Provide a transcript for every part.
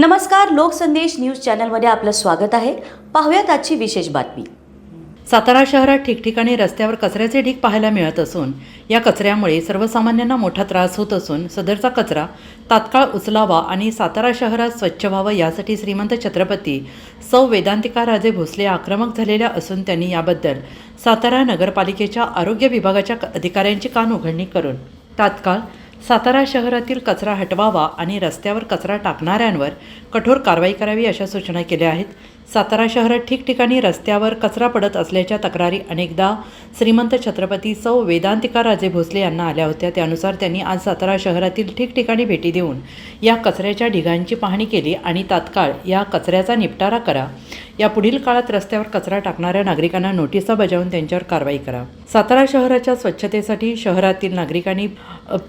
नमस्कार, लोकसंदेश न्यूज चॅनलमध्ये आपलं स्वागत आहे. पाहूयात आजची विशेष बातमी. सातारा शहरात ठिकठिकाणी रस्त्यावर कचऱ्याचे ढीग पाहायला मिळत असून या कचऱ्यामुळे सर्वसामान्यांना मोठा त्रास होत असून सदरचा कचरा तात्काळ उचलावा आणि सातारा शहरात स्वच्छ व्हावं यासाठी श्रीमंत छत्रपती सौ वेदांतिका राजे भोसले आक्रमक झालेल्या असून त्यांनी याबद्दल सातारा नगरपालिकेच्या आरोग्य विभागाच्या अधिकाऱ्यांची कानउघडणी करून तात्काळ सातारा शहरातील कचरा हटवावा आणि रस्त्यावर कचरा टाकणाऱ्यांवर कठोर कारवाई करावी अशा सूचना केल्या आहेत. सातारा शहरात ठिकठिकाणी रस्त्यावर कचरा पडत असल्याच्या तक्रारी अनेकदा श्रीमंत छत्रपती सौ वेदांतिका राजे भोसले यांना आल्या होत्या. त्यानुसार त्यांनी आज सातारा शहरातील ठिकठिकाणी भेटी देऊन या कचऱ्याच्या ढिगांची पाहणी केली आणि तात्काळ या कचऱ्याचा निपटारा करा. या पुढील काळात रस्त्यावर कचरा टाकणाऱ्या नागरिकांना नोटिसा बजावून त्यांच्यावर कारवाई करा. सातारा शहराच्या स्वच्छतेसाठी शहरातील नागरिकांनी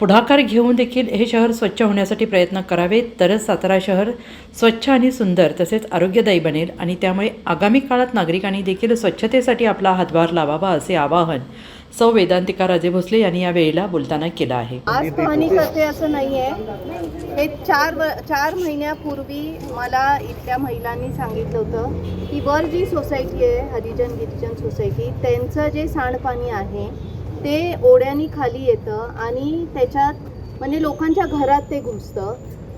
पुढाकार घेऊन देखील हे शहर स्वच्छ होण्यासाठी प्रयत्न करावेत, तरच सातारा शहर स्वच्छ आणि सुंदर तसेच आरोग्यदायी बनेल आणि त्यामुळे आगामी काळात नागरिकांनी देखील स्वच्छतेसाठी आपला हातभार लावावा असे आवाहन सौ वेदांतिका राजे भोसले यांनी या वेळेला बोलताना केलं आहे. आज पाहणी करते असं नाही आहे. हे चार महिन्यापूर्वी मला इथल्या महिलांनी सांगितलं होतं की वर जी सोसायटी आहे हरिजन गिरिजन सोसायटी, त्यांचं जे सांडपाणी आहे ते ओढ्यानी खाली येतं आणि त्याच्यात म्हणजे लोकांच्या घरात ते घुसतं.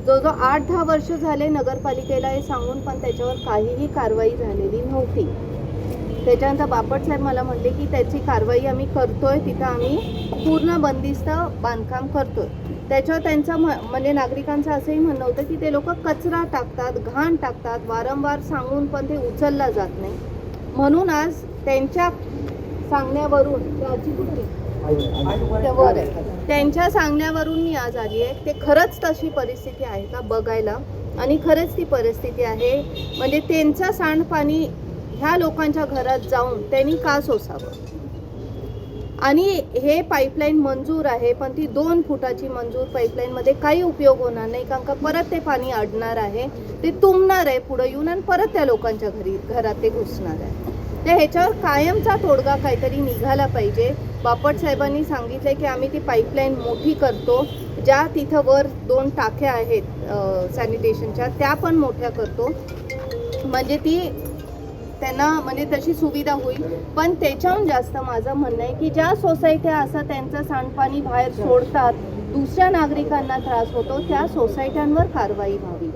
जवळजवळ 8-10 वर्ष झाले नगरपालिकेला हे सांगून पण त्याच्यावर काहीही कारवाई झालेली नव्हती. त्याच्यानंतर बापट साहेब मला म्हटले की त्याची कारवाई आम्ही करतोय, तिथं आम्ही पूर्ण बंदिस्त बांधकाम करतोय. त्याच्यावर त्यांचं म्हणजे नागरिकांचं असंही म्हणणं होतं की ते लोक कचरा टाकतात, घाण टाकतात, वारंवार सांगून पण ते उचलला जात नाही. म्हणून आज त्यांच्या सांगण्यावरून त्यांच्या सांगण्यावरून मी आज आली आहे. ते खरंच तशी परिस्थिती आहे का बघायला, आणि खरंच ती परिस्थिती आहे. म्हणजे त्यांचं सांडपाणी ह्या लोकांच्या घरात जाऊन त्यांनी का सोसावं. आणि हे पाईपलाईन मंजूर आहे, पण ती 2 फुटाची मंजूर पाईपलाईनमध्ये काही उपयोग होणार नाही, कारण का परत ते पाणी अडणार आहे, ते तुंबणार आहे पुढं येऊन आणि परत त्या लोकांच्या घरात ते घुसणार आहे. तर ह्याच्यावर कायमचा तोडगा काहीतरी निघाला पाहिजे. बापट साहेबांनी सांगितलं की आम्ही ती पाईपलाईन मोठी करतो, ज्या तिथं वर 2 टाक्या आहेत सॅनिटेशनच्या त्या पण मोठ्या करतो, म्हणजे ती त्यांना म्हणजे तशी सुविधा होईल. पण त्याच्याहून जास्त माझं म्हणणं आहे की ज्या सोसायट्या असं त्यांचं सांडपाणी बाहेर सोडतात, दुसऱ्या नागरिकांना त्रास होतो, त्या सोसायट्यांवर कारवाई व्हावी.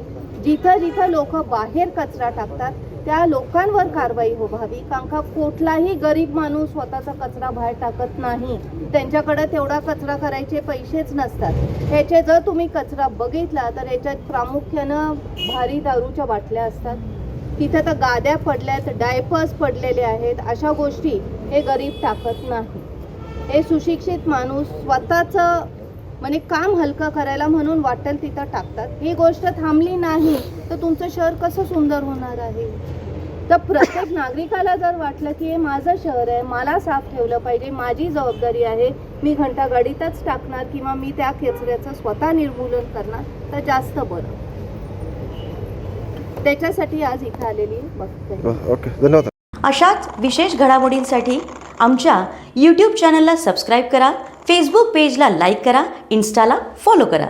जिथं जिथं लोक बाहेर कचरा टाकतात त्या लोकांवर कारवाई व्हावी, कारण का कुठलाही गरीब माणूस स्वतःचा कचरा बाहेर टाकत नाही. त्यांच्याकडे तेवढा कचरा करायचे पैसेच नसतात. ह्याचे जर तुम्ही कचरा बघितला तर ह्याच्यात प्रामुख्यानं भारी दारूच्या बाटल्या असतात, तिथं तर गाद्या पडल्यात, डायपर्स पडलेले आहेत. अशा गोष्टी हे गरीब टाकत नाही. हे सुशिक्षित माणूस स्वतःचं म्हणजे काम हलकं करायला म्हणून वाटेल तिथं टाकतात. ही गोष्ट थांबली नाही तर तुमचं शहर कसं सुंदर होणार आहे. तर प्रत्येक नागरिकाला जर वाटलं की हे माझं शहर आहे, मला साफ ठेवलं पाहिजे, माझी जबाबदारी आहे, मी घंटागाडीतच टाकणार किंवा मी त्या कचऱ्याचं स्वतः निर्मूलन करणार, तर जास्त बरं. त्याच्यासाठी आज इथं आलेली बघते. ओके, धन्यवाद. अशाच विशेष घडामोडींसाठी आमच्या यूट्यूब चॅनलला सबस्क्राईब करा, फेसबुक पेजला लाईक करा, इन्स्टाला फॉलो करा.